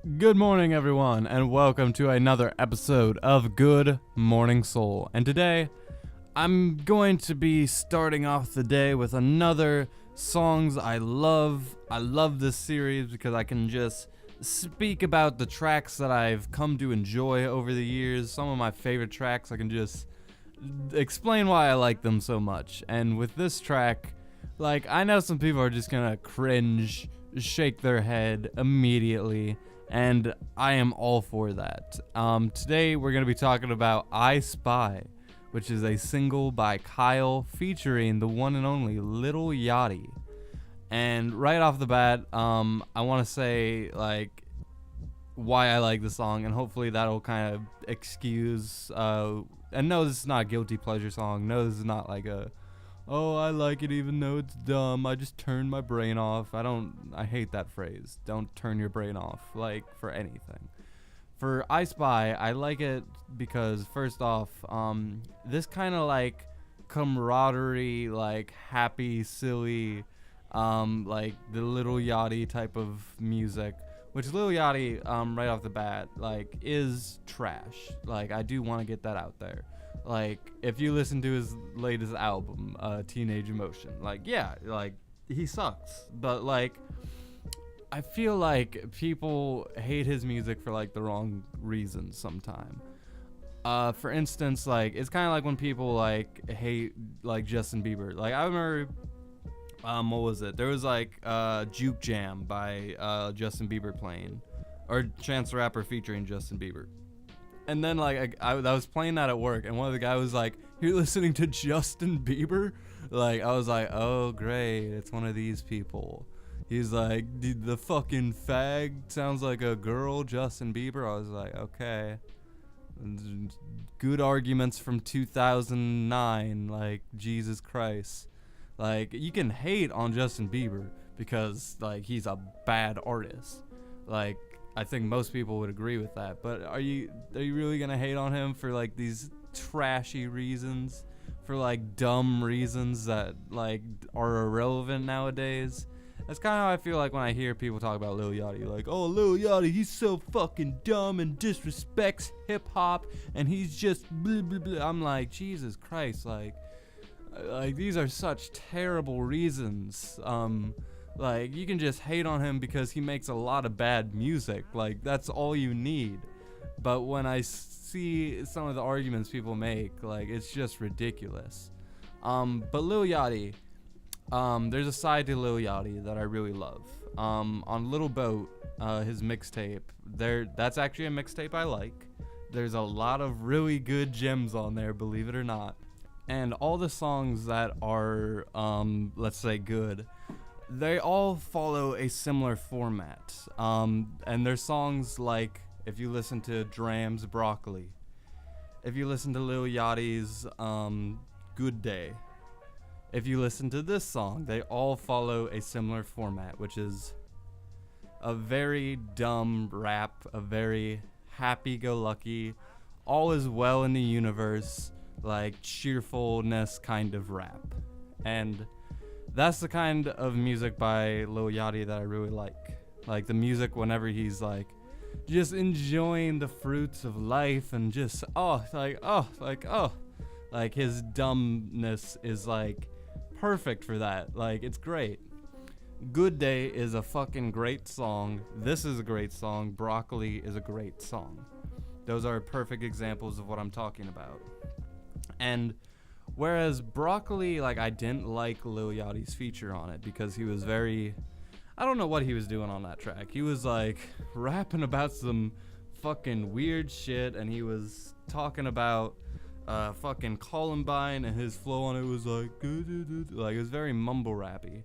Good morning, everyone, and welcome to another episode of Good Morning Soul. And today, I'm going to be starting off the day with another songs I love. I love this series because I can just speak about the tracks that I've come to enjoy over the years. Some of my favorite tracks, I can just explain why I like them so much. And with this track, I know some people are just gonna cringe, shake their head immediately, and I am all for that. Today we're going to be talking about iSpy, which is a single by Kyle featuring the one and only Lil Yachty. And right off the bat, I want to say why I like the song, and hopefully that'll kind of excuse. And no, this is not a guilty pleasure song. No, this is not like a, oh, I like it even though it's dumb. I just turned my brain off. I hate that phrase. Don't turn your brain off, for anything. For iSpy, I like it because, first off, this kind of, camaraderie, happy, silly, the Lil Yachty type of music, which Lil Yachty, right off the bat, is trash. I do want to get that out there. If you listen to his latest album, Teenage Emotion, he sucks. But, I feel like people hate his music for, the wrong reasons sometime. For instance, it's kind of like when people, hate, Justin Bieber. I remember, what was it? There was, Juke Jam by, Justin Bieber playing. Or Chance the Rapper featuring Justin Bieber. And then, I was playing that at work, and one of the guys was like, "You're listening to Justin Bieber?" I was like, "Oh, great, it's one of these people." He's like, "The fucking fag sounds like a girl, Justin Bieber." I was like, okay. Good arguments from 2009, Jesus Christ. You can hate on Justin Bieber because, he's a bad artist. I think most people would agree with that, but are you really gonna hate on him for these trashy reasons, for dumb reasons that are irrelevant nowadays? That's kind of how I feel when I hear people talk about Lil Yachty, oh, Lil Yachty, he's so fucking dumb and disrespects hip hop, and he's just blah blah blah. I'm like, Jesus Christ, these are such terrible reasons. You can just hate on him because he makes a lot of bad music. That's all you need. But when I see some of the arguments people make, it's just ridiculous. But Lil Yachty, there's a side to Lil Yachty that I really love. On Little Boat, his mixtape, that's actually a mixtape I like. There's a lot of really good gems on there, believe it or not. And all the songs that are, let's say, good, they all follow a similar format. And they're songs if you listen to Dram's Broccoli, if you listen to Lil Yachty's Good Day, if you listen to this song, they all follow a similar format, which is a very dumb rap, a very happy-go-lucky, all is well in the universe, cheerfulness kind of rap. And that's the kind of music by Lil Yachty that I really like. The music whenever he's just enjoying the fruits of life and just his dumbness is perfect for that. It's great. Good Day is a fucking great song. This is a great song. Broccoli is a great song. Those are perfect examples of what I'm talking about. And whereas Broccoli, I didn't like Lil Yachty's feature on it because he was very, I don't know what he was doing on that track. He was rapping about some fucking weird shit, and he was talking about fucking Columbine, and his flow on it was it was very mumble rappy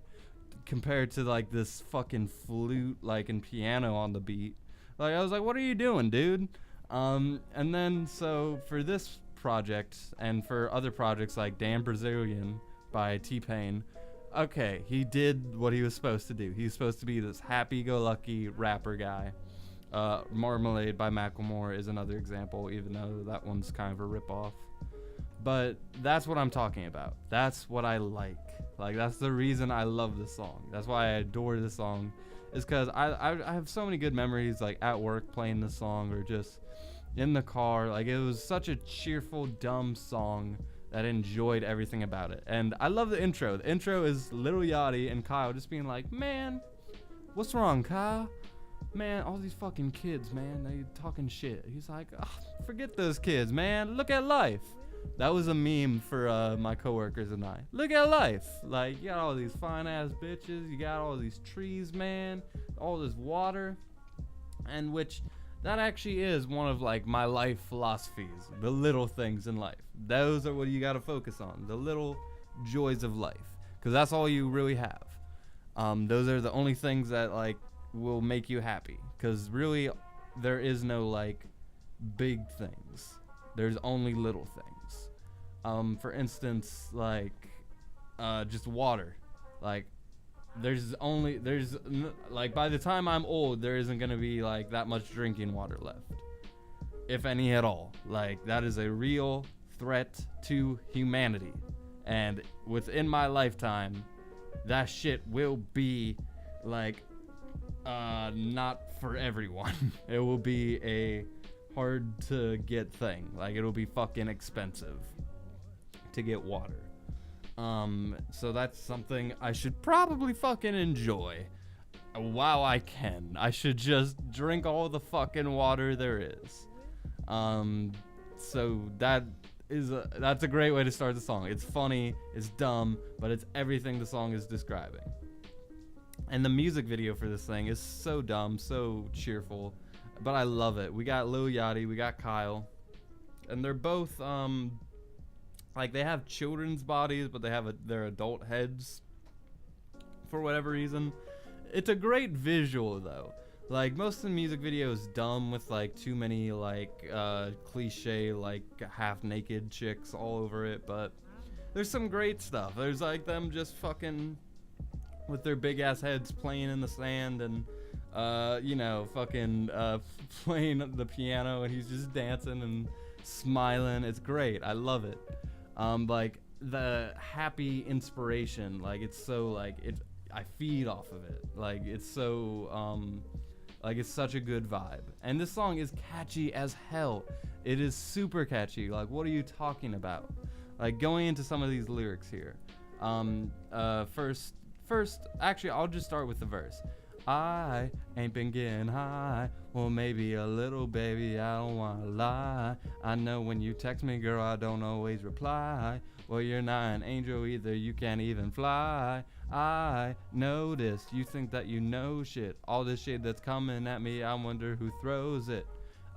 compared to this fucking flute and piano on the beat. I was like, what are you doing, dude? And then so for this project and for other projects like Damn Brazilian by T-Pain, okay, he did what he was supposed to do. He was supposed to be this happy-go-lucky rapper guy. Marmalade by Macklemore is another example, even though that one's kind of a ripoff. But that's what I'm talking about. That's what I like. That's the reason I love this song. That's why I adore this song. is because I have so many good memories, like at work playing this song or just in the car. Like, it was such a cheerful, dumb song that I enjoyed everything about it. And I love the intro. The intro is Lil Yachty and Kyle just being like, man, what's wrong, Kyle? Man, all these fucking kids, man, they talking shit. He's like, forget those kids, man. Look at life. That was a meme for my coworkers and I. Look at life. Like, you got all these fine ass bitches. You got all these trees, man. All this water. And which, that actually is one of like my life philosophies. The little things in life. Those are what you got to focus on. The little joys of life. Because that's all you really have. Those are the only things that like will make you happy. Because really, there is no like big things. There's only little things. For instance, like just water. Like like by the time I'm old, there isn't gonna be like that much drinking water left, if any at all. Like, that is a real threat to humanity, and within my lifetime, that shit will be like not for everyone. It will be a hard to get thing. Like, it'll be fucking expensive to get water. So that's something I should probably fucking enjoy while I can. I should just drink all the fucking water there is. So that's a great way to start the song. It's funny, it's dumb, but it's everything the song is describing. And the music video for this thing is so dumb, so cheerful, but I love it. We got Lil Yachty, we got Kyle, and they're both like, they have children's bodies, but they have their adult heads for whatever reason. It's a great visual though. Like, most of the music video is dumb with like too many like cliche like half naked chicks all over it, but there's some great stuff. There's like them just fucking with their big ass heads playing in the sand and fucking playing the piano, and he's just dancing and smiling. It's great. I love it. Like, the happy inspiration, like, it's so like I feed off of it. Like, it's so like, it's such a good vibe. And this song is catchy as hell. It is super catchy. Like, what are you talking about? Like, going into some of these lyrics here. First, actually, I'll just start with the verse. I ain't been getting high. Well, maybe a little, baby, I don't wanna lie. I know when you text me, girl, I don't always reply. Well, you're not an angel either, you can't even fly. I noticed you think that you know shit. All this shit that's coming at me, I wonder who throws it.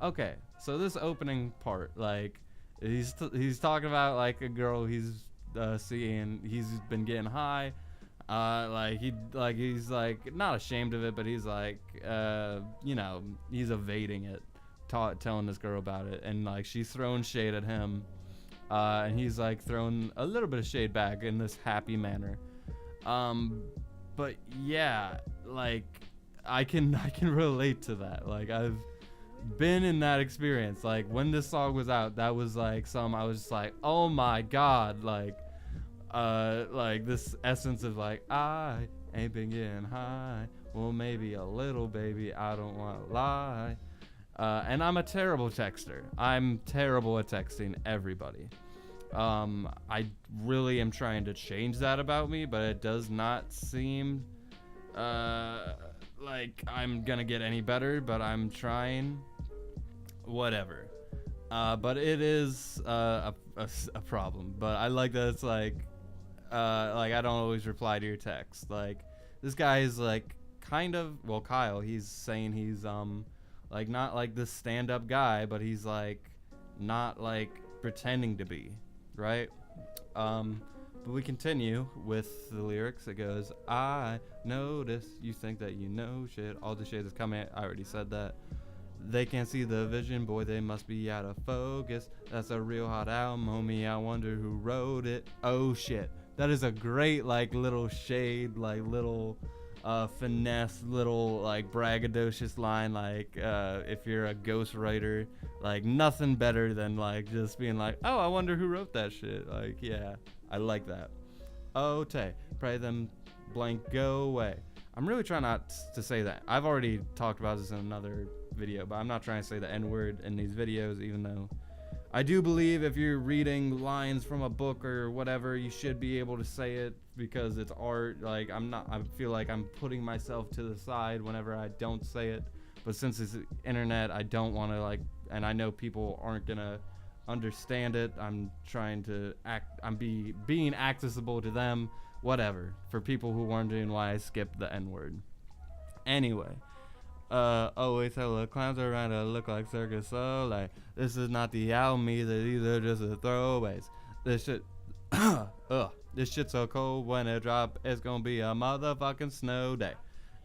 Okay, so this opening part, like, he's talking about like a girl he's seeing. He's been getting high. He's like not ashamed of it, but he's like, he's evading it, telling this girl about it, and like she's throwing shade at him, and he's like throwing a little bit of shade back in this happy manner. But yeah, like I can relate to that. Like, I've been in that experience. Like, when this song was out, that was like I was just like, oh my god, like this essence of like, I ain't been getting high. Well, maybe a little, baby, I don't want to lie. And I'm a terrible texter. I'm terrible at texting everybody. I really am trying to change that about me, but it does not seem like I'm gonna get any better, but I'm trying. Whatever. But it is a problem. But I like that it's like I don't always reply to your text. Like, this guy is like kind of, well, Kyle, he's saying he's like not like this stand-up guy, but he's like not like pretending to be, right? But we continue with the lyrics. It goes, I notice you think that you know shit. All the shit is coming. I already said that. They can't see the vision, boy, they must be out of focus. That's a real hot album, homie, I wonder who wrote it. Oh shit, that is a great like little shade, like little finesse, little like braggadocious line. Like if you're a ghostwriter, like nothing better than like just being like, oh, I wonder who wrote that shit. Like, yeah, I like that. Oh, tay, pray them blank go away. I'm really trying not to say that. I've already talked about this in another video, but I'm not trying to say the N-word in these videos, even though I do believe if you're reading lines from a book or whatever, you should be able to say it because it's art. Like, I feel like I'm putting myself to the side whenever I don't say it. But since it's internet, I don't want to, like, and I know people aren't going to understand it. I'm trying to being accessible to them, whatever, for people who wondering why I skipped the N-word. Anyway. Always tell the clowns around to look like circus. So like, this is not the album either. These are just the throwaways. This shit, this shit's so cold when it drop. It's gonna be a motherfucking snow day.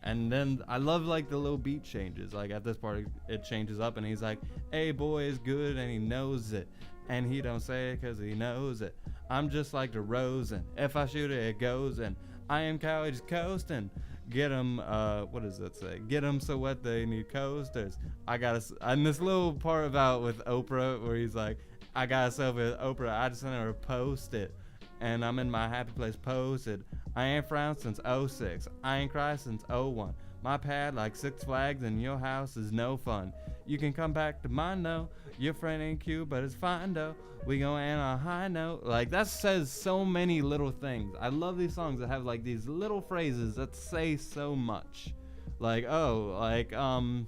And then I love like the little beat changes. Like at this part, it changes up, and he's like, "Hey boy is good, and he knows it, and he don't say it 'cause he knows it. I'm just like the Rosen. If I shoot it, it goes in. I am Cali just coasting." Get 'em, what does that say? Get 'em so wet they need coasters. And this little part about with Oprah where he's like, I got a selfie with Oprah, I just sent her a post it. And I'm in my happy place posted. I ain't frowned since '06. I ain't cried since '01. My pad like Six Flags and your house is no fun. You can come back to mine though. Your friend ain't cute, but it's fine though. We gon' end on a high note. Like, that says so many little things. I love these songs that have like these little phrases that say so much. Like, for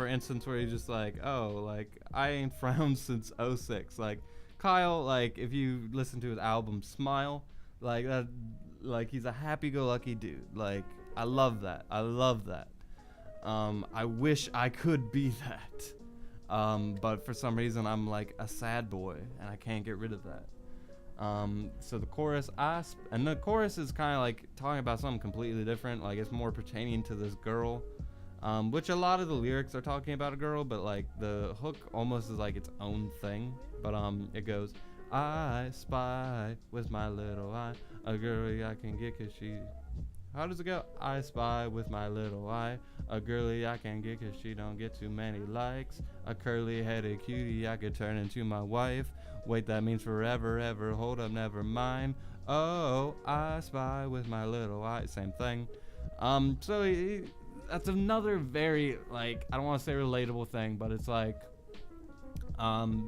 instance, where he's just like, I ain't frowned since '06. Like, Kyle, like, if you listen to his album Smile, like that, like, he's a happy-go-lucky dude. Like, I love that. I wish I could be that. But for some reason I'm like a sad boy and I can't get rid of that. So the chorus, the chorus is kind of like talking about something completely different. Like, it's more pertaining to this girl, which a lot of the lyrics are talking about a girl, but like the hook almost is like its own thing. But it goes, I spy with my little eye a girlie I can get 'cause she. How does it go? I spy with my little eye a girlie I can get 'cause she don't get too many likes. A curly-headed cutie I could turn into my wife. Wait, that means forever, ever. Hold up, never mind. Oh, I spy with my little eye. Same thing. So that's another very, like, I don't want to say relatable thing, but it's like,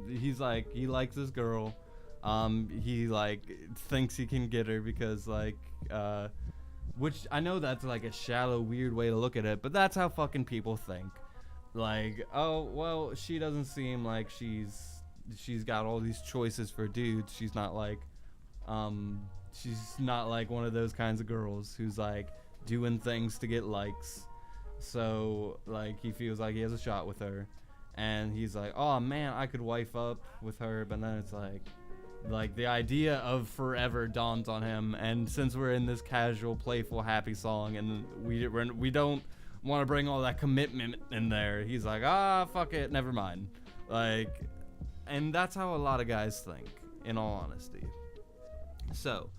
he's like, he likes this girl. He like thinks he can get her because like, which I know that's like a shallow, weird way to look at it, but that's how fucking people think. Like, oh, well, she doesn't seem like she's got all these choices for dudes. She's not like one of those kinds of girls who's like doing things to get likes. So like, he feels like he has a shot with her, and he's like, oh man, I could wife up with her. But then it's like the idea of forever dawns on him, and since we're in this casual, playful, happy song, and we don't want to bring all that commitment in there, he's like, fuck it, never mind. Like, and that's how a lot of guys think, in all honesty. So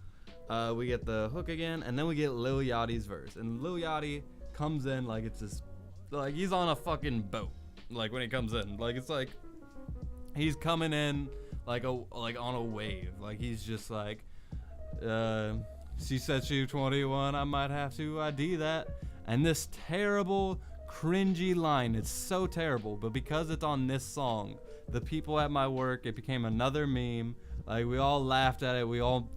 we get the hook again, and then we get Lil Yachty's verse, and Lil Yachty comes in like it's just like he's on a fucking boat. Like, when he comes in, like, it's like he's coming in like on a wave. Like, he's just like, she said she was 21, I might have to ID that. And this terrible, cringy line, it's so terrible, but because it's on this song, the people at my work, it became another meme. Like, we all laughed at it, we all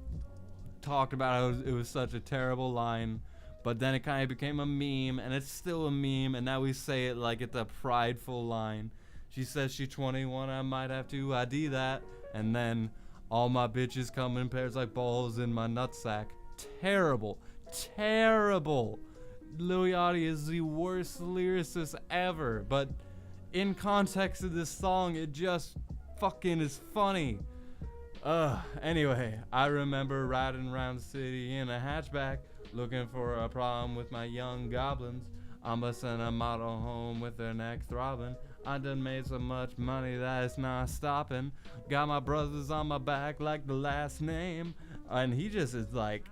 talked about how it was such a terrible line, but then it kind of became a meme, and it's still a meme, and now we say it like it's a prideful line. She says she's 21, I might have to ID that. And then, all my bitches come in pairs like balls in my nutsack. Terrible. Terrible. Lil Yachty is the worst lyricist ever. But in context of this song, it just fucking is funny. Anyway, I remember riding around the city in a hatchback, looking for a problem with my young goblins. I'm busting a model home with her neck throbbing. I done made so much money that it's not stopping. Got my brothers on my back like the last name. And he just is like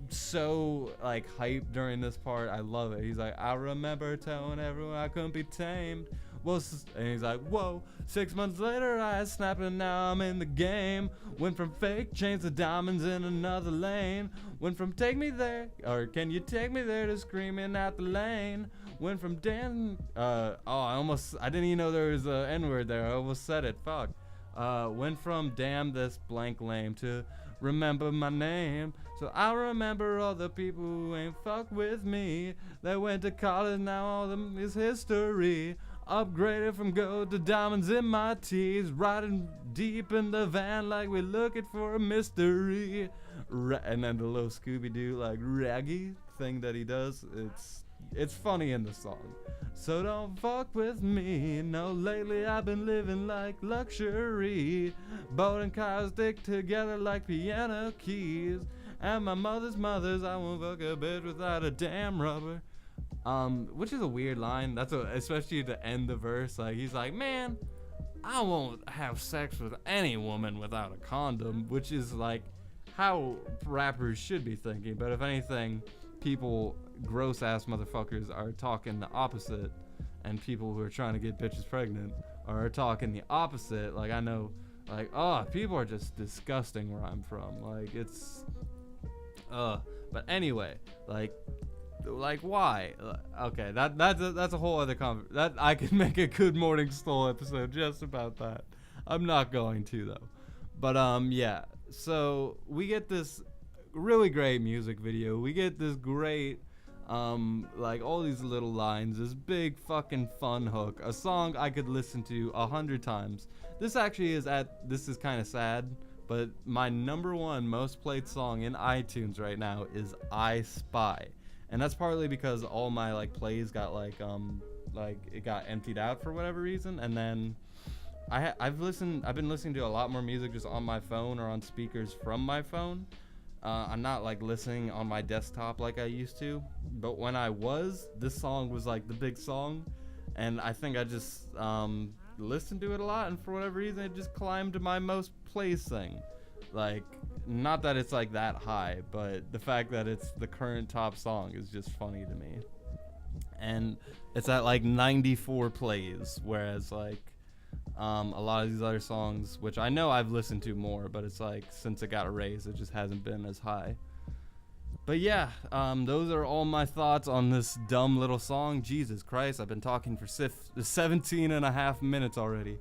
so like hyped during this part. I love it. He's like, I remember telling everyone I couldn't be tamed. And he's like, whoa. 6 months later, I snapped and now I'm in the game. Went from fake chains to diamonds in another lane. Went from take me there, or can you take me there, to screaming at the lane. Went from damn, I didn't even know there was a N-word there. I almost said it, fuck. Went from damn this blank lame to remember my name. So I remember all the people who ain't fuck with me. They went to college, now all of them is history. Upgraded from gold to diamonds in my teeth. Riding deep in the van like we're looking for a mystery. And then the little Scooby-Doo like raggy thing that he does, it's funny in the song. So don't fuck with me. No, lately I've been living like luxury. Boat and cars stick together like piano keys. And my mother's, I won't fuck a bitch without a damn rubber. Which is a weird line. Especially to end the verse. Like, he's like, man, I won't have sex with any woman without a condom. Which is like how rappers should be thinking. But if anything, people, gross ass motherfuckers, are talking the opposite. And people who are trying to get bitches pregnant are talking the opposite. Like, I know, like, people are just disgusting where I'm from. Like, it's but anyway, like why? Okay, that's a whole other that I could make a Good Morning Soul episode just about that. I'm not going to though. But yeah. So we get this really great music video. We get this great like all these little lines, this big fucking fun hook, a song I could listen to 100 times. This is kind of sad, but my #1 most played song in iTunes right now is iSpy. And that's partly because all my like plays got like it got emptied out for whatever reason. And then I've been listening to a lot more music just on my phone or on speakers from my phone. I'm not like listening on my desktop like I used to. But when I was, this song was like the big song. And I think I just listened to it a lot, and for whatever reason it just climbed to my most plays thing. Like, not that it's like that high, but the fact that it's the current top song is just funny to me. And it's at like 94 plays, whereas like a lot of these other songs, which I know I've listened to more, but it's like since it got erased it just hasn't been as high. But yeah, those are all my thoughts on this dumb little song. Jesus Christ, I've been talking for 17 and a half minutes already.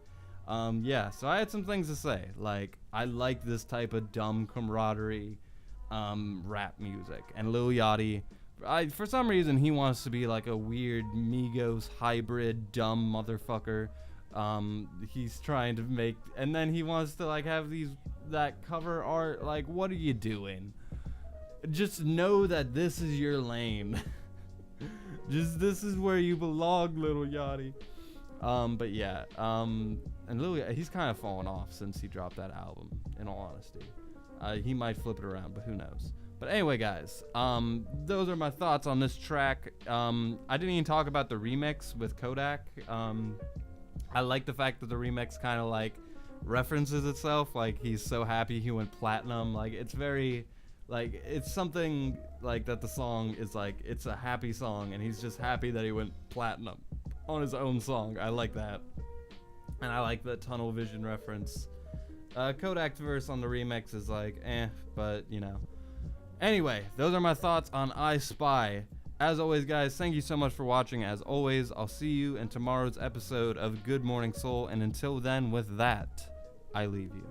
Yeah, so I had some things to say. Like, I like this type of dumb camaraderie rap music. And Lil Yachty, for some reason, he wants to be like a weird Migos hybrid dumb motherfucker. He's trying to make, and then he wants to like have that cover art. Like, what are you doing? Just know that this is your lane. This is where you belong, Lil Yachty. But yeah, and Lil, he's kind of fallen off since he dropped that album, in all honesty. He might flip it around, but who knows. But anyway, guys, those are my thoughts on this track. I didn't even talk about the remix with Kodak. I like the fact that the remix kind of like references itself. Like, he's so happy he went platinum. Like, it's very, like, it's something like that the song is like, it's a happy song, and he's just happy that he went platinum on his own song. I like that. And I like the tunnel vision reference. Kodak's verse on the remix is like, but you know. Anyway, those are my thoughts on iSpy. As always, guys, thank you so much for watching. As always, I'll see you in tomorrow's episode of Good Morning Soul. And until then, with that, I leave you.